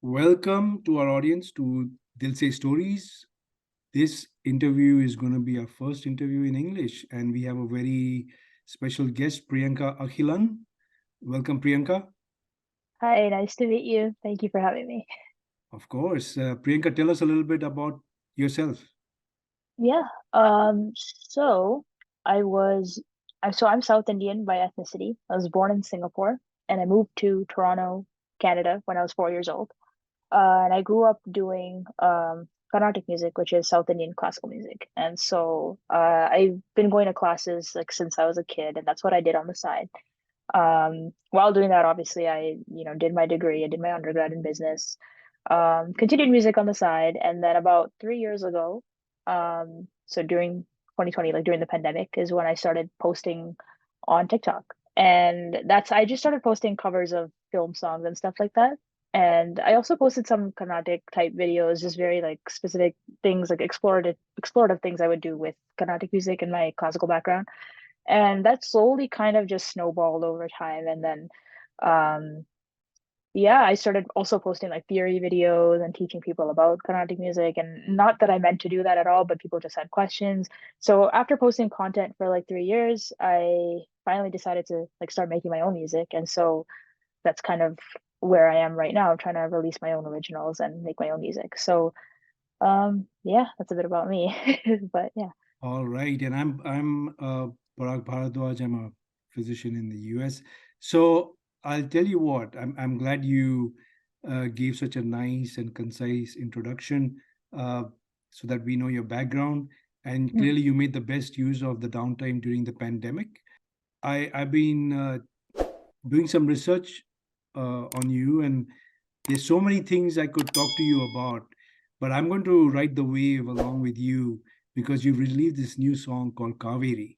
Welcome to our audience to DilSe Stories. This interview is going to be our first interview in English, and we have a very special guest, Priyanka Akhilan. Welcome, Priyanka. Hi, nice to meet you. Thank you for having me. Of course. Priyanka, tell us a little bit about yourself. Yeah. So I was I'm South Indian by ethnicity. I was born in Singapore and I moved to Toronto, Canada when I was 4 years old. And I grew up doing Carnatic music, which is South Indian classical music. And so I've been going to classes like since I was a kid, and that's what I did on the side. While doing that, obviously, I did my degree. I did my undergrad in business, continued music on the side, and then about 3 years ago, so during 2020, like during the pandemic, is when I started posting on TikTok. And I just started posting covers of film songs and stuff like that. And I also posted some Carnatic type videos, just very like specific things, like explorative things I would do with Carnatic music and my classical background. And that slowly kind of just snowballed over time. And then, um, yeah, I started also posting like theory videos and teaching people about Carnatic music. And not that I meant to do that at all, but people just had questions. So after posting content for like 3 years, I finally decided to like start making my own music. And so that's kind of where I am right now, trying to release my own originals and make my own music. So, yeah, that's a bit about me. But yeah. All right. And I'm Parag Bharadwaj. I'm a physician in the US. So I'll tell you what, I'm glad you gave such a nice and concise introduction uh, so that we know your background. And Mhm. clearly, you made the best use of the downtime during the pandemic. I've been doing some research on you, and there's so many things I could talk to you about, but I'm going to ride the wave along with you because you've released this new song called Kaveri,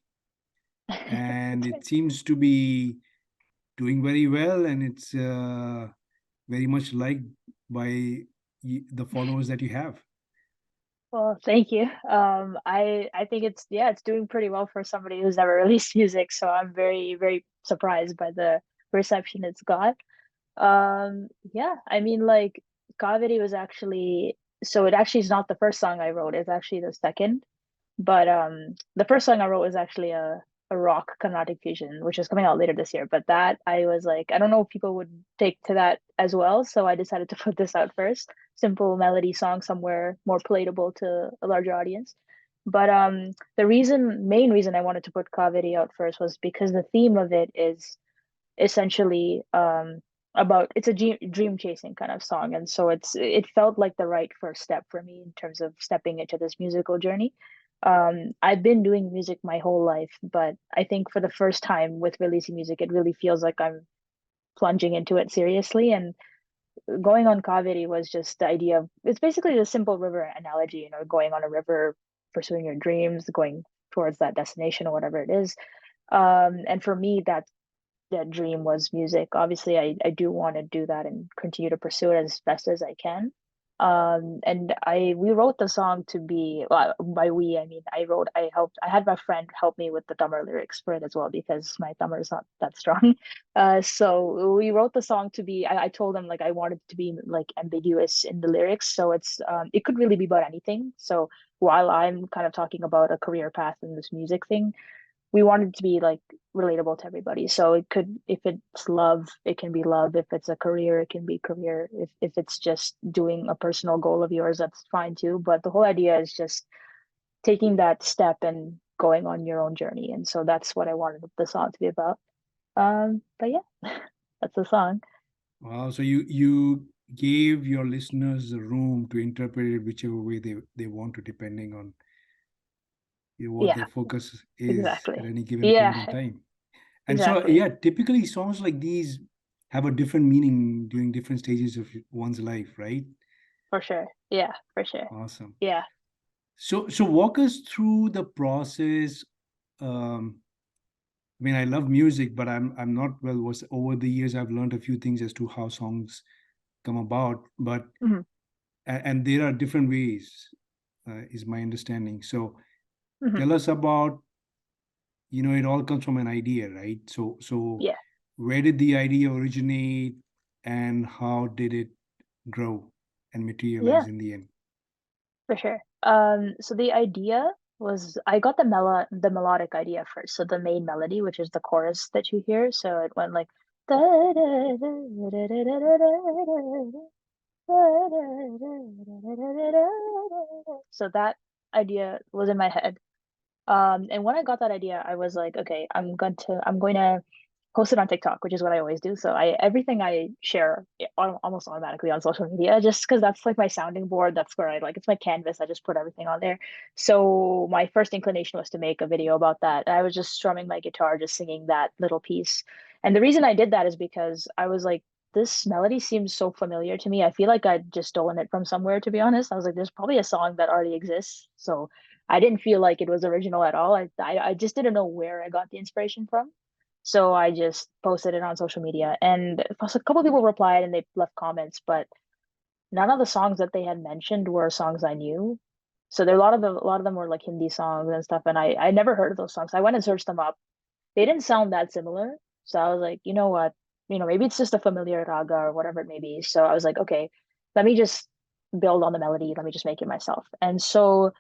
and That's it right. seems to be doing very well, and it's very much liked by the followers that you have. Well, thank you. I think it's doing pretty well for somebody who's never released music, so I'm very, very surprised by the reception it's got. Yeah, I mean, like Kaveri was actually it actually is not the first song I wrote, it's actually the second. But the first song I wrote was actually a rock Carnatic fusion, which is coming out later this year. But that I was like, I don't know if people would take to that as well, so I decided to put this out first. Simple melody song, somewhere more palatable to a larger audience. But main reason I wanted to put Kaveri out first was because the theme of it is essentially about it's a dream chasing kind of song, and so it felt like the right first step for me in terms of stepping into this musical journey. I've been doing music my whole life, but I think for the first time with releasing music, it really feels like I'm plunging into it seriously. And going on Kaveri was just the idea of it's basically a simple river analogy, going on a river, pursuing your dreams, going towards that destination or whatever it is. And for me, that dream was music. Obviously, I do want to do that and continue to pursue it as best as I can. And we wrote the song to be, well, by we, I mean I had my friend help me with the Tamil lyrics for it as well because my Tamil is not that strong. So we wrote the song to be, I told him like I wanted it to be like ambiguous in the lyrics. So it could really be about anything. So while I'm kind of talking about a career path in this music thing, we wanted to be like relatable to everybody. So if it's love, it can be love. If it's a career, it can be career. If it's just doing a personal goal of yours, that's fine too. But the whole idea is just taking that step and going on your own journey. And so that's what I wanted the song to be about. But yeah, that's the song. Wow, so you gave your listeners the room to interpret it whichever way they want to, depending on what Yeah, their focus is at exactly. any given point in Yeah, time. And so, exactly. yeah, typically songs like these have a different meaning during different stages of one's life, right? For sure. Yeah, for sure. Awesome. Yeah. So walk us through the process. Um, I mean, I love music, but I'm not well versed. Over the years, I've learned a few things as to how songs come about, but Hmm. and there are different ways, is my understanding. So Hmm. tell us about, it all comes from an idea, right? So Yeah. where did the idea originate, and how did it grow and materialize Yeah, in the end? for sure. So the idea was I got the melodic idea first. So the main melody, which is the chorus that you hear. So it went like da, da, da, da, da, da, da, da, da, so that idea was in my head. And when I got that idea, I was like, okay, I'm going to post it on TikTok, which is what I always do. So I everything I share almost automatically on social media, just because that's like my sounding board. That's where I like it's my canvas. I just put everything on there. So my first inclination was to make a video about that. And I was just strumming my guitar, just singing that little piece. And the reason I did that is because I was like, this melody seems so familiar to me. I feel like I'd just stolen it from somewhere, to be honest. I was like, there's probably a song that already exists. So I didn't feel like it was original at all. I just didn't know where I got the inspiration from. So I just posted it on social media, and a couple people replied and they left comments, but none of the songs that they had mentioned were songs I knew. So there a lot of them were like Hindi songs and stuff, and I never heard of those songs. I went and searched them up. They didn't sound that similar. So I was like, you know what? Maybe it's just a familiar raga or whatever it may be. So I was like, okay, let me just build on the melody. Let me just make it myself. And so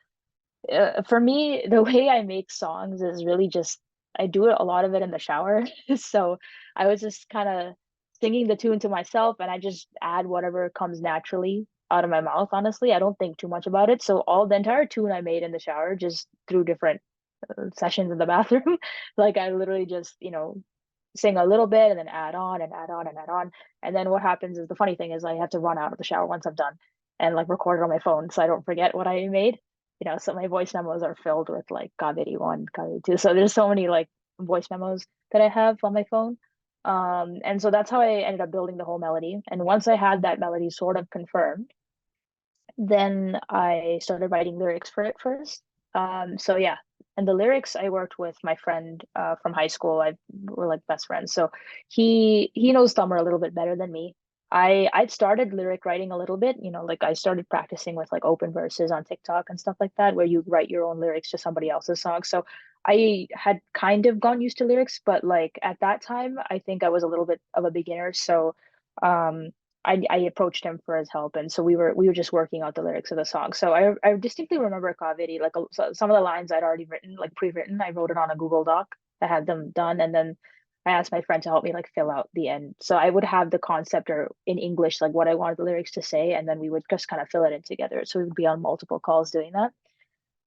for me, the way I make songs is really just I do it a lot of it in the shower. So I was just kind of singing the tune to myself, and I just add whatever comes naturally out of my mouth. Honestly, I don't think too much about it. So all the entire tune I made in the shower, just through different sessions in the bathroom. Like I literally just sing a little bit and then add on and add on and add on. And then what happens is the funny thing is I have to run out of the shower once I'm done and like record it on my phone so I don't forget what I made. So my voice memos are filled with like Kaveri 1, Kaveri 2. So there's so many like voice memos that I have on my phone. And so that's how I ended up building the whole melody. And once I had that melody sort of confirmed, then I started writing lyrics for it first. So yeah, and the lyrics I worked with my friend from high school. We're like best friends, so he knows Tamil a little bit better than me. I'd started lyric writing a little bit, like I started practicing with like open verses on TikTok and stuff like that, where you write your own lyrics to somebody else's song. So I had kind of gotten used to lyrics, but like at that time, I think I was a little bit of a beginner. So um I approached him for his help, and so we were just working out the lyrics of the song. So I distinctly remember Kaveri, like some of the lines I'd already written, like pre-written. I wrote it on a Google Doc. I had them done, and then I asked my friend to help me like fill out the end. So I would have the concept or in English, like what I wanted the lyrics to say, and then we would just kind of fill it in together. So we would be on multiple calls doing that.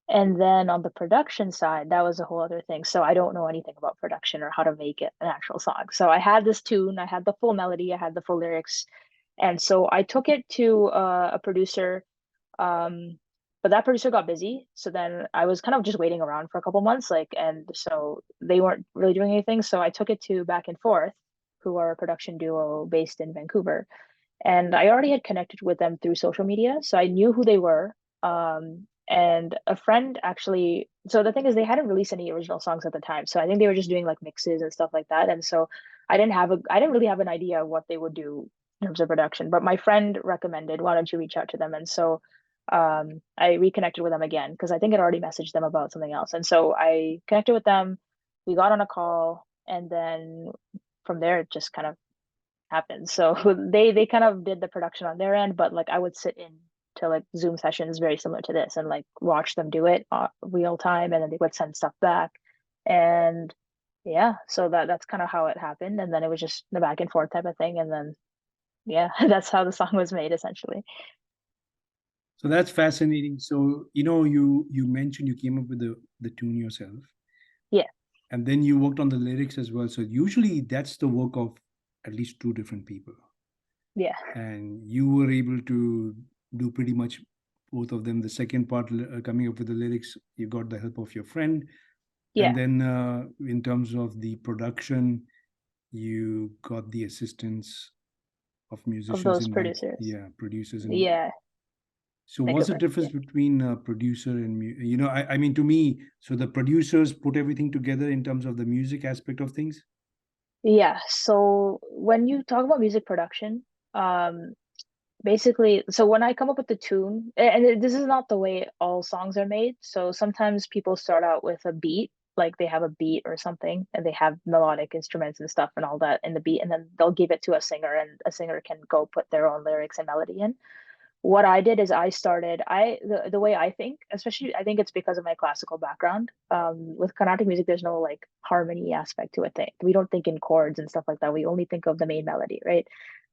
And then on the production side, that was a whole other thing. So I don't know anything about production or how to make it an actual song. So I had this tune, I had the full melody, I had the full lyrics. And so I took it to a producer, but that producer got busy. So then I was kind of just waiting around for a couple months, and so they weren't really doing anything. So I took it to Back and Forth, who are a production duo based in Vancouver. And I already had connected with them through social media, so I knew who they were. And a friend actually, so the thing is, they hadn't released any original songs at the time, so I think they were just doing like mixes and stuff like that. And so I didn't really have an idea of what they would do in terms of production. But my friend recommended, why don't you reach out to them? And so I reconnected with them again because I think I'd already messaged them about something else. And so I connected with them. We got on a call, and then from there it just kind of happened. So they kind of did the production on their end, but like I would sit in to like Zoom sessions very similar to this and like watch them do it real time, and then they would send stuff back. And yeah, so that's kind of how it happened. And then it was just the back and forth type of thing. And then yeah, that's how the song was made essentially. So that's fascinating. So, you mentioned you came up with the tune yourself, Yeah, and then you worked on the lyrics as well. So usually that's the work of at least two different people. yeah, And you were able to do pretty much both of them. The second part, coming up with the lyrics, you got the help of your friend. yeah, And then in terms of the production, you got the assistance of of musicians those in producers. producers in. Yeah, So what's the Vancouver. difference Yeah. between producer and I mean, to me, so the producers put everything together in terms of the music aspect of things. Yeah. So when you talk about music production, um, basically, so when I come up with the tune, and this is not the way all songs are made. So sometimes people start out with a beat like they have a beat or something and they have melodic instruments and stuff and all that in the beat, and then they'll give it to a singer and a singer can go put their own lyrics and melody in. What I did is I started the way I think, especially I think it's because of my classical background. With Carnatic music, there's no like harmony aspect to it. We don't think in chords and stuff like that. We only think of the main melody, right?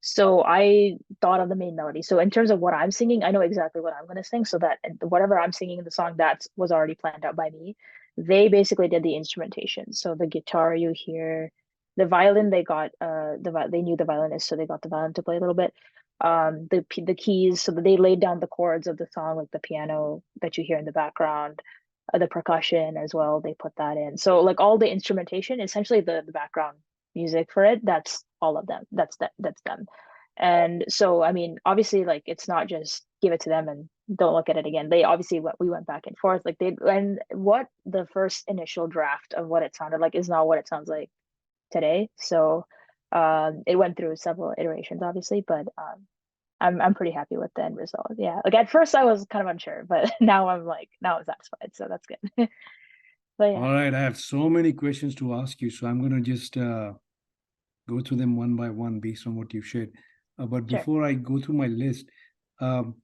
So I thought of the main melody. So in terms of what I'm singing, I know exactly what I'm going to sing. So that whatever I'm singing in the song, that was already planned out by me. They basically did the instrumentation. So the guitar you hear, the violin they got they knew the violinist, so they got the violin to play a little bit. The keys, so that they laid down the chords of the song, like the piano that you hear in the background, the percussion as well, they put that in. So like all the instrumentation, essentially the background music for it, that's all of them. That's them. And so I mean, obviously, like it's not just give it to them and don't look at it again. They obviously we went back and forth. Like they, and what the first initial draft of what it sounded like is not what it sounds like today. So it went through several iterations, obviously, but I'm pretty happy with the end result. Yeah, like at first I was kind of unsure, but now I'm satisfied, so that's good. But yeah, All right, I have so many questions to ask you, so I'm going to just go through them one by one based on what you've shared. But sure. before I go through my list, um,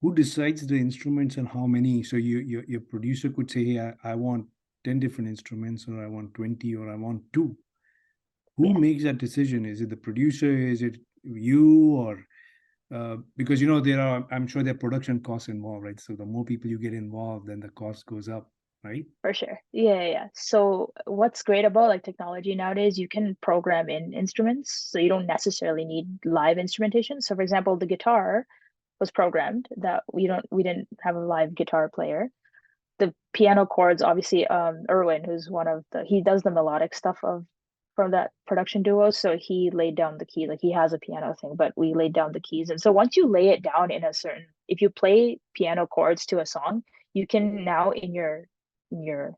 who decides the instruments and how many? So your producer could say, "Hey, I want 10 different instruments, or I want 20, or I want two." Who Yeah, makes that decision? Is it the producer? Is it you? Or because I'm sure there are production costs involved, right? So the more people you get involved, then the cost goes up, right? for sure. Yeah. So what's great about like technology nowadays, you can program in instruments, so you don't necessarily need live instrumentation. So for example, the guitar was programmed that we didn't have a live guitar player. The piano chords, obviously, Erwin, who's one of he does the melodic stuff of from that production duo, so he laid down the key, like he has a piano thing, but we laid down the keys. And so once you lay it down in a certain, if you play piano chords to a song, you can now in your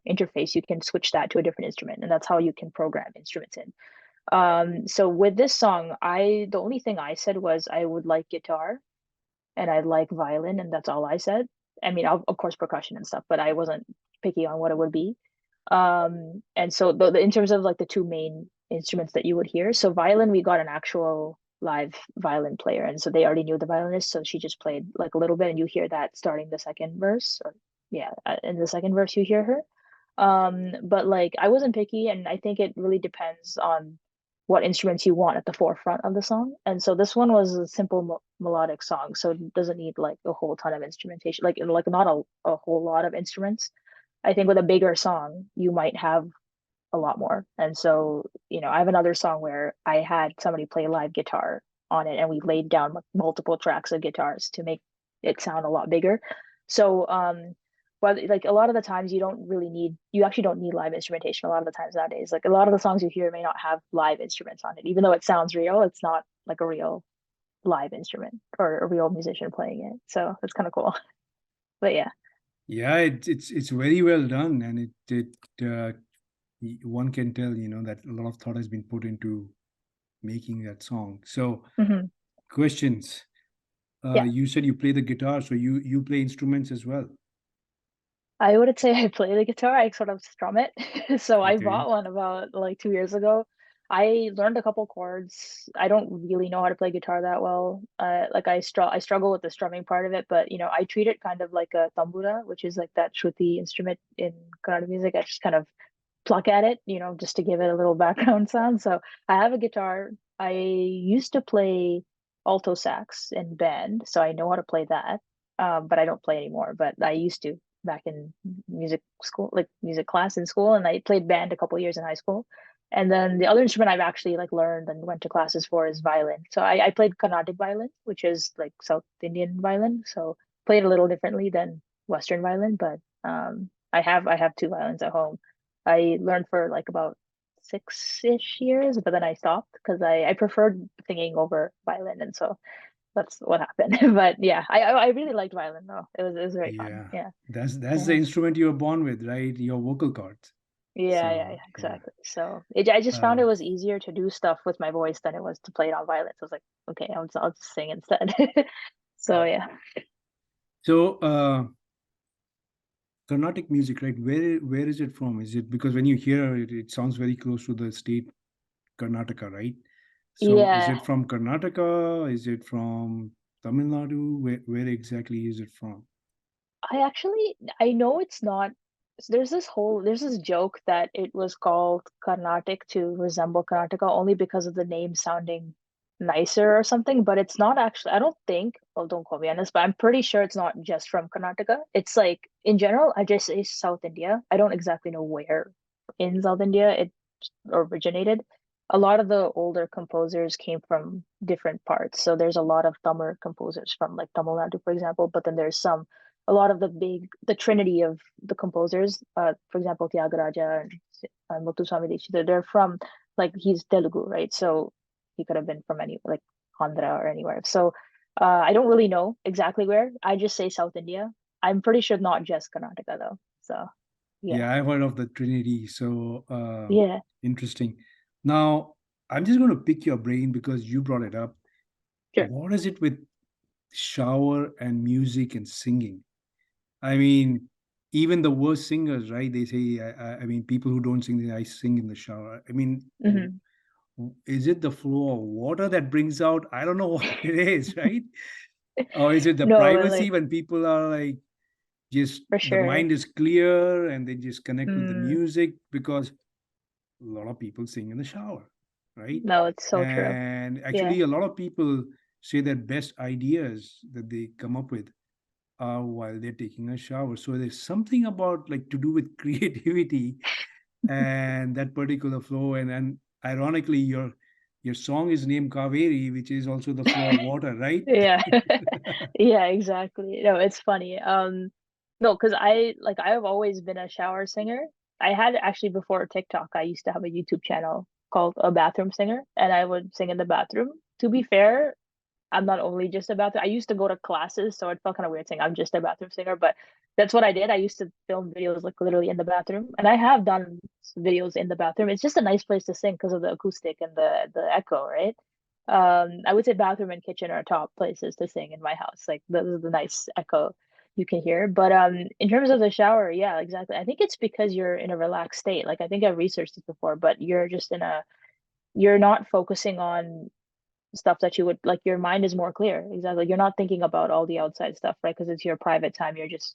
interface, you can switch that to a different instrument, and that's how you can program instruments in. So with this song, the only thing I said was I would like guitar and I like violin, and that's all I said. I mean, of course, percussion and stuff, but I wasn't picky on what it would be. And so in terms of like the two main instruments that you would hear, so violin, we got an actual live violin player, and so they already knew the violinist, so she just played like a little bit, and you hear that starting the second verse, or yeah, in the second verse you hear her. But like I wasn't picky, and I think it really depends on what instruments you want at the forefront of the song. And so this one was a simple melodic song, so it doesn't need like a whole ton of instrumentation, like not a whole lot of instruments. I think with a bigger song, you might have a lot more. And so, I have another song where I had somebody play live guitar on it, and we laid down multiple tracks of guitars to make it sound a lot bigger. So, but like a lot of the times you actually don't need live instrumentation a lot of the times nowadays. Like a lot of the songs you hear may not have live instruments on it, even though it sounds real, it's not like a real live instrument or a real musician playing it. So it's kind of cool. But yeah. Yeah, it's very well done, and one can tell, that a lot of thought has been put into making that song. So, Hmm. questions. Yeah. You said you play the guitar, so you play instruments as well. I wouldn't say I play the guitar, I sort of strum it. So I Okay. bought one about like 2 years ago. I learned a couple chords. I don't really know how to play guitar that well. Like I struggle with the strumming part of it, but I treat it kind of like a tambura, which is like that Shruti instrument in Carnatic music. I just kind of pluck at it, just to give it a little background sound. So I have a guitar. I used to play alto sax in band, so I know how to play that. But I don't play anymore. But I used to back in music school, like music class in school, and I played band a couple years in high school. And then the other instrument I've actually like learned and went to classes for is violin. So I played Carnatic violin, which is like South Indian violin. So played a little differently than Western violin, but I have two violins at home. I learned for like about 6-ish years, but then I stopped because I preferred singing over violin, and so that's what happened. But yeah, I really liked violin though. It was very fun. Yeah, Yeah, that's the yeah, instrument you were born with, right? Your vocal cords. yeah, So yeah. exactly. So I just found Uh, it was easier to do stuff with my voice than it was to play it on violin. So I was like, okay, I'll just sing instead. So yeah, so Carnatic music, right? Where is it from? Is it because when you hear it, it sounds very close to the state Karnataka, right? So is Yeah, it from Karnataka? Is it from Tamil Nadu? Where exactly is it from? I know it's not. So there's this joke that it was called Carnatic to resemble Karnataka only because of the name sounding nicer or something, but it's not actually. I don't think, well, don't quote me on this, but I'm pretty sure it's not just from Karnataka. It's like in general, I just say South India. I don't exactly know where in South India it originated. A lot of the older composers came from different parts. So there's a lot of Tamil composers from like Tamil Nadu, for example, but then there's a lot of the trinity of the composers, for example, Tyagaraja and Muthuswami Dikshit, they're from like he's Telugu, right? So he could have been from any like Andhra or anywhere. So I don't really know exactly where. I just say South India. I'm pretty sure not just Karnataka though. So yeah, Yeah, I've heard of the Trinity. So yeah, interesting. Now, I'm just going to pick your brain because you brought it up. sure. What is it with shower and music and singing? I mean, even the worst singers, right? They say, I mean, people who don't sing, I sing in the shower. I mean, Hmm. is it the flow of water that brings out? I don't know what it is, right? Or is it the No, privacy like when people are like, just for the sure. mind is clear and they just connect with the Mm, music? Because a lot of people sing in the shower, right? no, it's so true. And Yeah. actually, a lot of people say their best ideas that they come up with are while they're taking a shower. So there's something about like to do with creativity and that particular flow. And ironically, your song is named Kaveri, which is also the flow of water, right? Yeah. Yeah, exactly. No, it's funny. No, because I've always been a shower singer. I had actually before TikTok, I used to have a YouTube channel called A Bathroom Singer, and I would sing in the bathroom. To be fair, I'm not only just a bathroom. I used to go to classes, so it felt kind of weird saying I'm just a bathroom singer, but that's what I did. I used to film videos like literally in the bathroom, and I have done videos in the bathroom. It's just a nice place to sing because of the acoustic and the echo, right? I would say bathroom and kitchen are top places to sing in my house. Like the nice echo you can hear. But in terms of the shower, yeah, exactly. I think it's because you're in a relaxed state. Like I think I've researched this before, but you're not focusing on stuff that you would like your mind is more clear. Exactly. You're not thinking about all the outside stuff, right? Because it's your private time. You're just,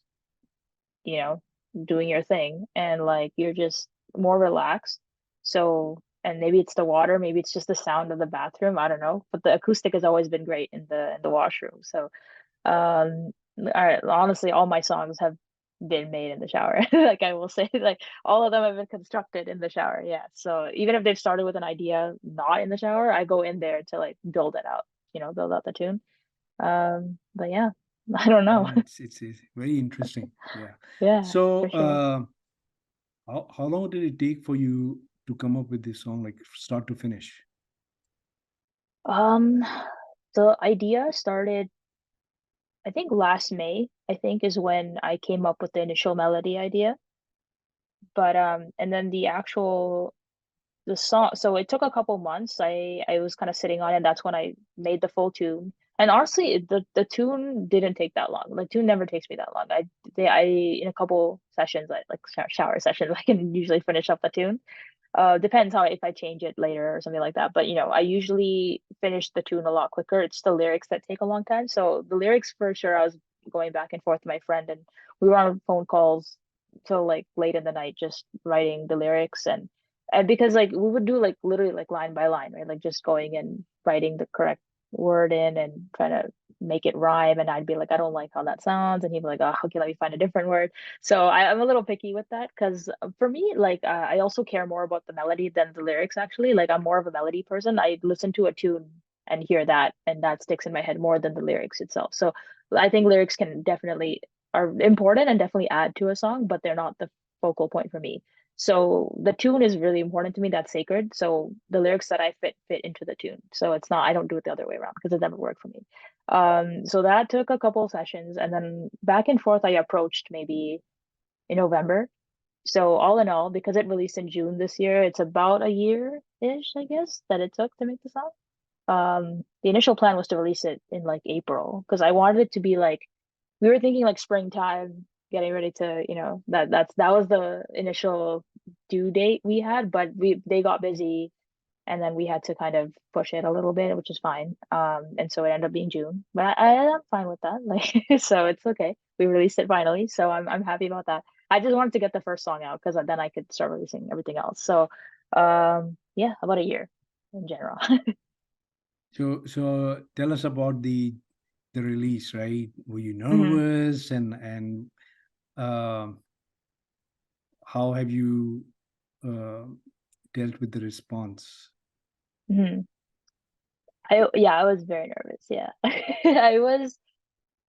you know, doing your thing and like you're just more relaxed. So, and maybe it's the water, maybe it's just the sound of the bathroom. I don't know. But the acoustic has always been great in the washroom. So, honestly, all my songs have been made in the shower. Like I will say, like all of them have been constructed in the shower. Yeah. So even if they've started with an idea not in the shower, I go in there to like build it out, build out the tune. But yeah, I don't know. Yeah, it's very interesting. Yeah. Yeah, So for sure. how long did it take for you to come up with this song, like start to finish? Um, the idea started, I think last May, I think is when I came up with the initial melody idea. But and then the song, so it took a couple months. I was kind of sitting on it, and that's when I made the full tune. And honestly, the tune didn't take that long. The tune never takes me that long. I in a couple sessions, like shower sessions, I can usually finish up the tune. Depends how if I change it later or something like that. But I usually finish the tune a lot quicker. It's the lyrics that take a long time. So the lyrics for sure, I was going back and forth with my friend, and we were on phone calls till like late in the night, just writing the lyrics and because like we would do like literally like line by line, right? Like just going and writing the correct word in and trying to make it rhyme. And I'd be like, I don't like how that sounds, and he'd be like, oh, okay, let me find a different word. So I'm a little picky with that because for me, like I also care more about the melody than the lyrics. Actually, like I'm more of a melody person. I listen to a tune and hear that, and that sticks in my head more than the lyrics itself. So I think lyrics can definitely are important and definitely add to a song, but they're not the focal point for me. So the tune is really important to me. That's sacred. So the lyrics that I fit into the tune. So it's not I don't do it the other way around because it never worked for me. So that took a couple of sessions, and then back and forth I approached maybe in November. So all in all, because it released in June this year, it's about a year-ish, I guess, that it took to make the song. The initial plan was to release it in like April because I wanted it to be like we were thinking like springtime, getting ready to, that was the initial due date we had, but they got busy and then we had to kind of push it a little bit, which is fine. And so it ended up being June, but I'm fine with that. Like, so it's okay. We released it finally, so I'm happy about that. I just wanted to get the first song out because then I could start releasing everything else. So, yeah, about a year in general. So tell us about the release, right? Were you hmm nervous, and um how have you uh, dealt with the response? hmm yeah, I was very nervous. Yeah, I was.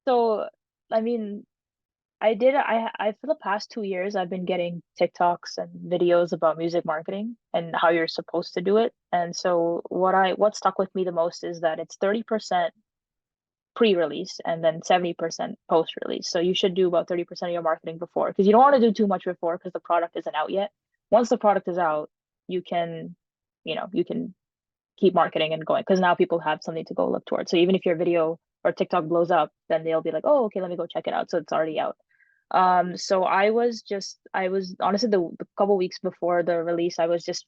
So, I mean, I for the past 2 years I've been getting TikToks and videos about music marketing and how you're supposed to do it. And so what stuck with me the most is that it's 30% pre-release and then 70% post-release. So you should do about 30% of your marketing before because you don't want to do too much before because the product isn't out yet. Once the product is out, you can, you can keep marketing and going because now people have something to go look towards. So even if your video or TikTok blows up, then they'll be like, oh, okay, let me go check it out. So it's already out. So I was honestly the couple weeks before the release, I was just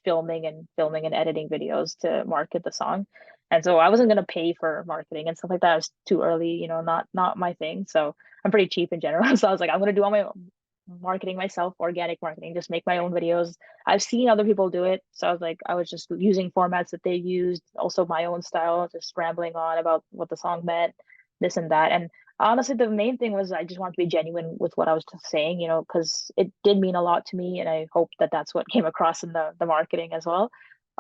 filming and editing videos to market the song. And so I wasn't gonna pay for marketing and stuff like that. It was too early, not my thing. So I'm pretty cheap in general. So I was like, I'm gonna do all my own marketing myself, organic marketing, just make my own videos. I've seen other people do it. So I was like, I was just using formats that they used, also my own style, just rambling on about what the song meant, this and that. And honestly, the main thing was I just wanted to be genuine with what I was just saying, because it did mean a lot to me, and I hope that that's what came across in the marketing as well.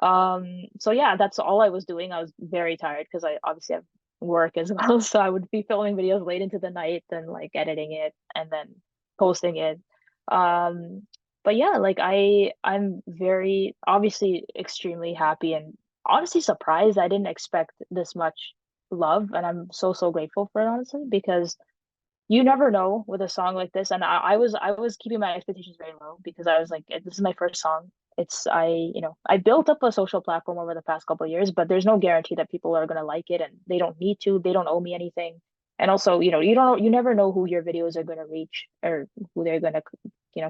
So yeah, that's all I was doing. I was very tired because I obviously have work as well, so I would be filming videos late into the night and like editing it and then posting it. Um, but yeah, like I'm very obviously extremely happy and honestly surprised. I didn't expect this much love, and I'm so grateful for it honestly because you never know with a song like this. And I was keeping my expectations very low because I was like, this is my first song. I built up a social platform over the past couple of years, but there's no guarantee that people are gonna like it, and they don't need to. They don't owe me anything. And also, you never know who your videos are gonna reach or who they're gonna,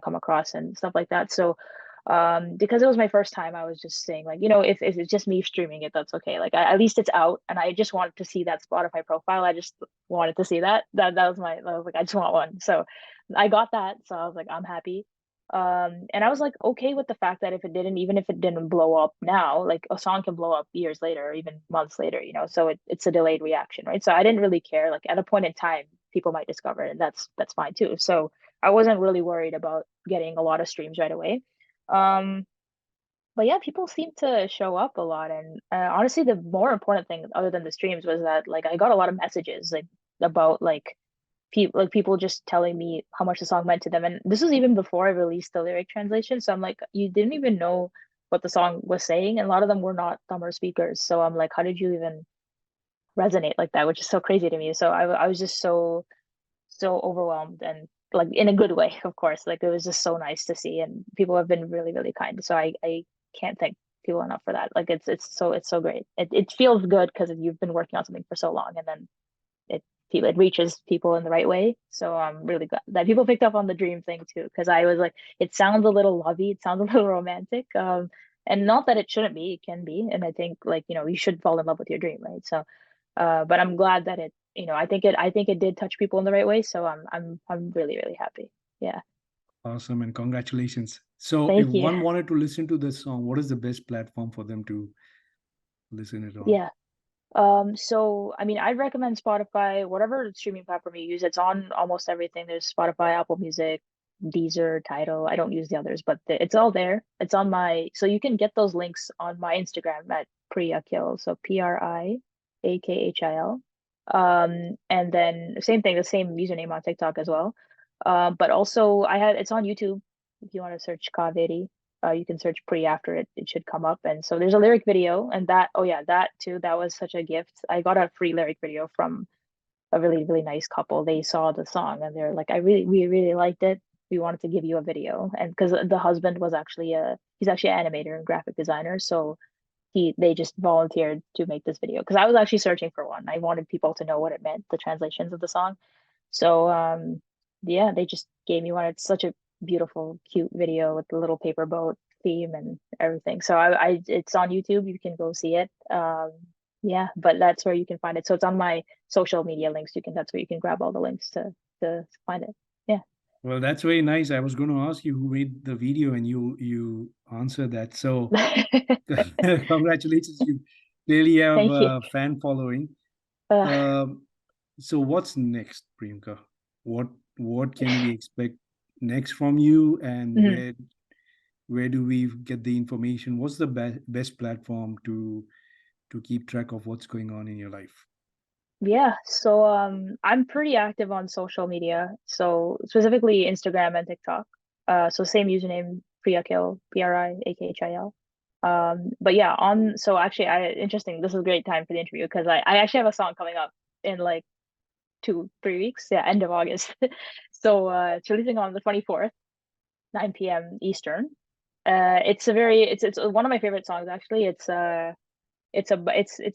come across and stuff like that. So, because it was my first time, I was just saying like, if it's just me streaming it, that's okay. Like at least it's out, and I just wanted to see that Spotify profile. I just wanted to see that. I was like, I just want one. So I got that. So I was like, I'm happy. And I was like, okay with the fact that even if it didn't blow up now, like a song can blow up years later, or even months later, so it's a delayed reaction, right? So I didn't really care. Like at a point in time, people might discover it, and that's fine too. So I wasn't really worried about getting a lot of streams right away. Um, but yeah, people seem to show up a lot, and honestly, the more important thing, other than the streams, was that like I got a lot of messages like about people just telling me how much the song meant to them, and this was even before I released the lyric translation. So I'm like, you didn't even know what the song was saying, and a lot of them were not Tamil speakers. So I'm like, how did you even resonate like that? Which is so crazy to me. So I was just so overwhelmed and like in a good way, of course. Like it was just so nice to see, and people have been really kind. So I can't thank people enough for that. Like it's so great. It feels good because you've been working on something for so long, and then it it reaches people in the right way. So I'm really glad that people picked up on the dream thing too, because I was like, it sounds a little lovey, it sounds a little romantic. And not that it shouldn't be, it can be. And I think like, you should fall in love with your dream, right? So but I'm glad that I think it did touch people in the right way. So I'm really happy. Yeah. Awesome, and congratulations. So if Thank you. one wanted to listen to this song, what is the best platform for them to listen it on? Yeah. So I mean, I'd recommend Spotify, whatever streaming platform you use. It's on almost everything. There's Spotify, Apple Music, Deezer, Tidal. I don't use the others, but it's all there. It's on so you can get those links on my Instagram at Priyakil. So Priakhil. And then same thing, the same username on TikTok as well. But also it's on YouTube. If you want to search Kaveri, you can search pre after it should come up. And so there's a lyric video, and oh yeah, that too, that was such a gift. I got a free lyric video from a really nice couple. They saw the song and they're like, we really liked it. We wanted to give you a video. And because the husband was he's actually an animator and graphic designer, so they just volunteered to make this video because I was actually searching for one. I wanted people to know what it meant, the translations of the song. So yeah, they just gave me one. It's such a beautiful, cute video with the little paper boat theme and everything. So it's on YouTube. You can go see it. Yeah, but that's where you can find it. So it's on my social media links. That's where you can grab all the links to find it. Yeah. Well, that's very nice. I was going to ask you who made the video, and you answered that. So congratulations, you clearly have Thank you. a fan following. Uh, Um, so what's next, Priyanka? What what can we expect next from you, and mhm. where do we get the information? What's the best platform to keep track of what's going on in your life? Yeah, so I'm pretty active on social media. So specifically Instagram and TikTok. So same username, Priyakil, Priakhil. But yeah, on so actually I interesting, this is a great time for the interview because I actually have a song coming up in like 2, 3 weeks. Yeah, end of August. So it's releasing on the 24th, 9 p.m. Eastern. It's one of my favorite songs actually. It's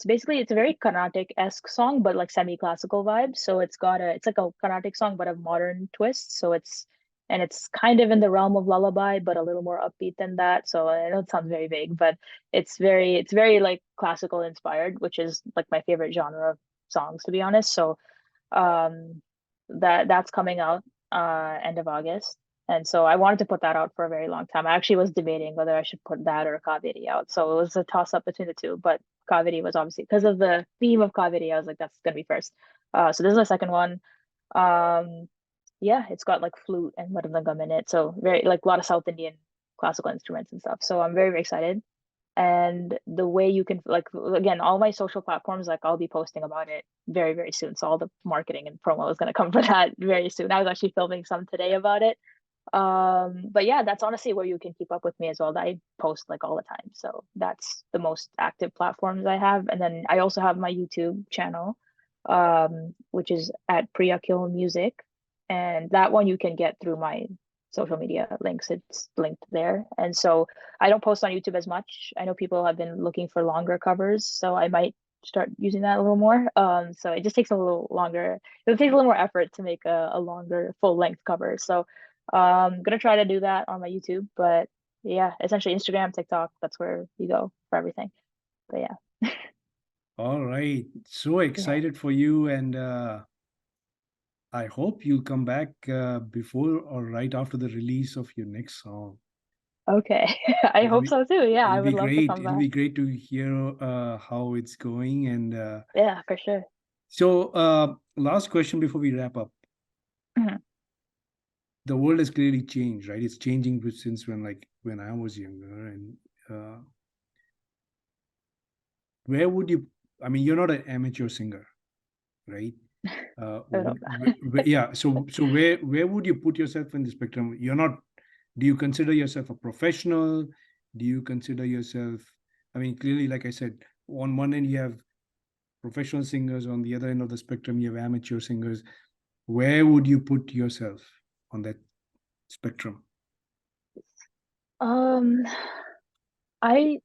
basically it's a very Carnatic-esque song, but like semi-classical vibes. So it's like a Carnatic song, but a modern twist. It's kind of in the realm of lullaby, but a little more upbeat than that. So I know it sounds very vague, but it's very like classical inspired, which is like my favorite genre of songs, to be honest. So um that's coming out end of August. And so I wanted to put that out for a very long time. I actually was debating whether I should put that or Kaveri out. So it was a toss up between the two, but Kaveri was obviously because of the theme of Kaveri, I was like, that's gonna be first. So this is the second one. Um yeah, it's got like flute and mridangam in it. So very like a lot of South Indian classical instruments and stuff. So I'm very, very excited. And the way you can like again, all my social platforms, like I'll be posting about it very, very soon. So all the marketing and promo is gonna come for that very soon. I was actually filming some today about it. But yeah, that's honestly where you can keep up with me as well. I post like all the time. So that's the most active platforms I have. And then I also have my YouTube channel, which is at Priyakil Music. And that one you can get through my social media links. It's linked there. And so I don't post on YouTube as much. I know people have been looking for longer covers, so I might start using that a little more. So it just takes a little longer. It takes a little more effort to make a longer full length cover. So gonna try to do that on my YouTube, but yeah, essentially Instagram, TikTok, that's where you go for everything. But yeah. All right. So Yeah. excited for you, and I hope you'll come back before or right after the release of your next song. Okay. I It'll hope be so too. Yeah, I it'll be would love to great. come It'll back. be great to hear how it's going. And Yeah, for sure. so, last question before we wrap up. Mhm. The world has clearly changed, right? It's changing since when I was younger. And uh, where would you? I mean, you're not an amateur singer, right? I would hope Yeah. So where would you put yourself in the spectrum? You're not. Do you consider yourself a professional? Do you consider yourself? I mean, clearly, like I said, on one end you have professional singers, on the other end of the spectrum you have amateur singers. Where would you put yourself on that spectrum? that. I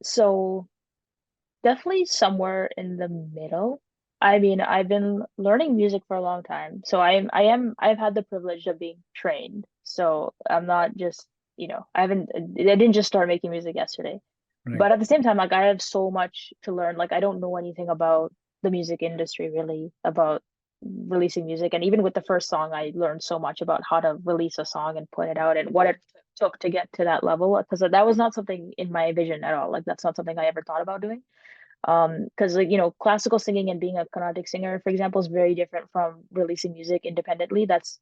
so definitely somewhere in the middle. I mean, I've been learning music for a long time. So I've had the privilege of being trained. So I'm not just, I didn't just start making music yesterday. Right. But at the same time, like I have so much to learn. Like I don't know anything about the music industry really, about releasing music. And even with the first song, I learned so much about how to release a song and put it out and what it took to get to that level. Because that was not something in my vision at all. Like that's not something I ever thought about doing. Because like classical singing and being a Carnatic singer, for example, is very different from releasing music independently. That's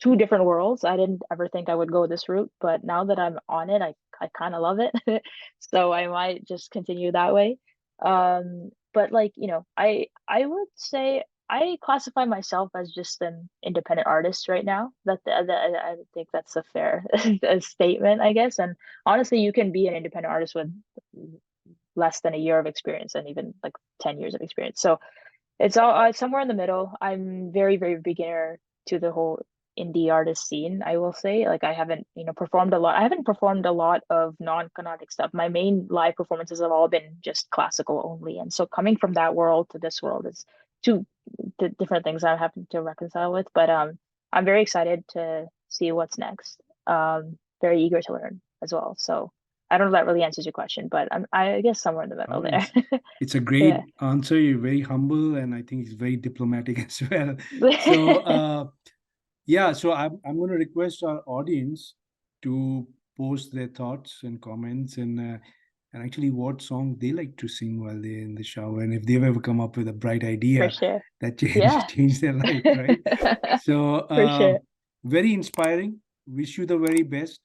two different worlds. I didn't ever think I would go this route, but now that I'm on it, I kind of love it. So I might just continue that way. But like, I would say I classify myself as just an independent artist right now. I think that's a fair a statement, I guess. And honestly, you can be an independent artist with less than a year of experience and even like 10 years of experience. So it's all somewhere in the middle. I'm very, very beginner to the whole indie artist scene, I will say. Like I haven't, performed a lot. I haven't performed a lot of non-canonic stuff. My main live performances have all been just classical only. And so coming from that world to this world is two different things I'm having to reconcile with. But I'm very excited to see what's next. Very eager to learn as well. So I don't know if that really answers your question, but I guess somewhere in the middle Oh, there. it's a Yeah. great answer. You're very humble, and I think it's very diplomatic as well. So, yeah, so I'm going to request our audience to post their thoughts and comments and actually what song they like to sing while they're in the shower, and if they've ever come up with a bright For idea sure. that Yeah. change their life, right? So, For sure. very inspiring. Wish you the very best.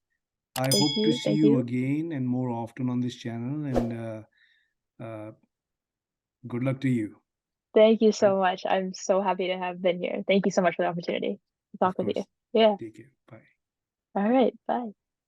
I Thank hope to you. see Thank you you. again and more often on this channel. And good luck to you. Thank you Right? so much. I'm so happy to have been here. Thank you so much for the opportunity to Of talk with you. course. Yeah. Take care. Bye. All right. Bye.